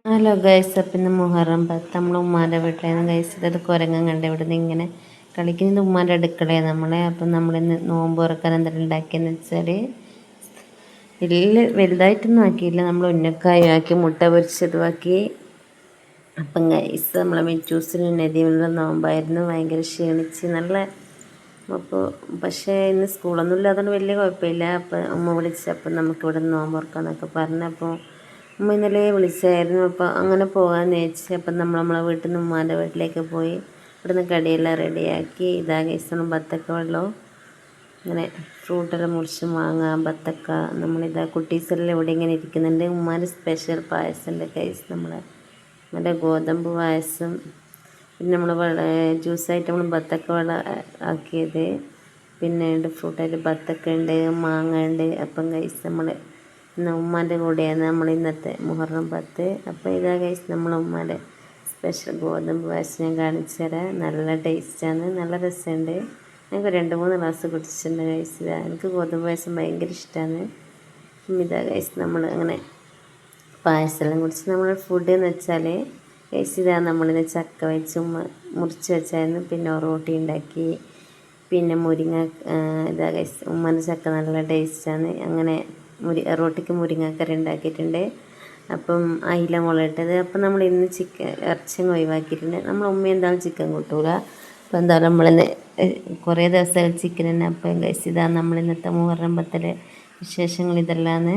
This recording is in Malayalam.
ഹലോ ഗൈസ്, അപ്പം ഇന്ന് മുഹറം 10 നമ്മൾ ഉമ്മാൻ്റെ വീട്ടിലായിരുന്നു ഗൈസ്. ഇത് കുരങ്ങൻ കണ്ട് ഇവിടെ നിന്ന് ഇങ്ങനെ കളിക്കുന്നത് ഉമ്മാൻ്റെ അടുക്കളയാണ് നമ്മളെ. അപ്പം നമ്മളിന്ന് നോമ്പ് തുറക്കാൻ എന്തെങ്കിലും ഉണ്ടാക്കിയെന്ന് വെച്ചാൽ വലിയ വലുതായിട്ടൊന്നും ആക്കിയില്ല. നമ്മൾ ഉന്നക്കായും ആക്കി, മുട്ട പൊരിച്ചതും ആക്കി. അപ്പം ഗൈസ്, നമ്മളെ മിറ്റൂസിന് നദിയുള്ള നോമ്പായിരുന്നു. ഭയങ്കര ക്ഷീണിച്ച് നല്ല. അപ്പോൾ പക്ഷേ ഇന്ന് സ്കൂളൊന്നും ഇല്ലാത്തതുകൊണ്ട് വലിയ കുഴപ്പമില്ല. അപ്പം ഉമ്മ വിളിച്ചപ്പം നമുക്കിവിടെ നോമ്പ് തുറക്കാമെന്നൊക്കെ പറഞ്ഞപ്പോൾ ഉമ്മ ഇന്നലെ വിളിച്ചായിരുന്നു. അപ്പോൾ അങ്ങനെ പോകാമെന്ന് ചോദിച്ചു. അപ്പം നമ്മളെ വീട്ടിൽ നിന്ന് ഉമ്മാൻ്റെ വീട്ടിലേക്ക് പോയി. ഇവിടുന്ന് കടിയെല്ലാം റെഡിയാക്കി. ഇതാ ഗൈസ്, ബത്തക്ക വെള്ളവും ഇങ്ങനെ ഫ്രൂട്ടെല്ലാം മുറിച്ച് മാങ്ങ, ബത്തക്ക, നമ്മളിതാ കുട്ടീസെല്ലാം ഇവിടെ ഇങ്ങനെ ഇരിക്കുന്നുണ്ട്. ഉമ്മാൻ്റെ സ്പെഷ്യൽ പായസമുണ്ട് ഗൈസ്, നമ്മുടെ ഗോതമ്പ് പായസം. പിന്നെ നമ്മൾ ജ്യൂസായിട്ട് നമ്മൾ ബത്തക്ക വെള്ളം ആക്കിയത്. പിന്നെ ഉണ്ട് ഫ്രൂട്ടായിട്ട് ബത്തക്ക ഉണ്ട്, മാങ്ങ ഉണ്ട്. അപ്പം ഗൈസ്, നമ്മൾ ഇന്ന് ഉമ്മാൻ്റെ കൂടെയാണ് നമ്മൾ ഇന്നത്തെ മുഹറം 10. അപ്പോൾ ഇതാ ഗൈസ്, നമ്മളെ ഉമ്മാൻ്റെ സ്പെഷ്യൽ ഗോതമ്പ് പായസം ഞാൻ കാണിച്ചു തരാം. നല്ല ടേസ്റ്റാണ്, നല്ല രസമുണ്ട്. ഞങ്ങൾക്ക് 2-3 ഗ്ലാസ് കുടിച്ചിട്ടുണ്ട് ഗൈസ്. എനിക്ക് ഗോതമ്പ് പായസം ഭയങ്കര ഇഷ്ടമാണ്. ഇതാ ഗൈസ്, നമ്മൾ അങ്ങനെ പായസമെല്ലാം കുടിച്ച് നമ്മൾ ഫുഡ് എന്ന് വെച്ചാൽ ഗൈസ്, ഇതാ നമ്മളിന്ന് ചക്ക വെച്ച് മുറിച്ച് വെച്ചായിരുന്നു. പിന്നെ റോട്ടി ഉണ്ടാക്കി. പിന്നെ മുരിങ്ങ, ഇതാ ഗൈസ്, ഉമ്മൻ്റെ ചക്ക നല്ല ടേസ്റ്റാണ്. അങ്ങനെ റോട്ടിക്ക് മുരിങ്ങക്കറി ഉണ്ടാക്കിയിട്ടുണ്ട്. അപ്പം അയില മുളകിട്ടത്. അപ്പം നമ്മൾ ഇന്ന് ഇറച്ചി ഒഴിവാക്കിയിട്ടുണ്ട്. നമ്മൾ ഉമ്മ എന്തായാലും ചിക്കൻ കൂട്ടൂല. അപ്പോൾ എന്തായാലും നമ്മളിന്ന് കുറേ ദിവസമായി ചിക്കൻ തന്നെ. അപ്പം ഗൈസ്, ഇതാണ് നമ്മൾ ഇന്നത്തെ മുഹറം 10 വിശേഷങ്ങൾ ഇതെല്ലാമാണ്.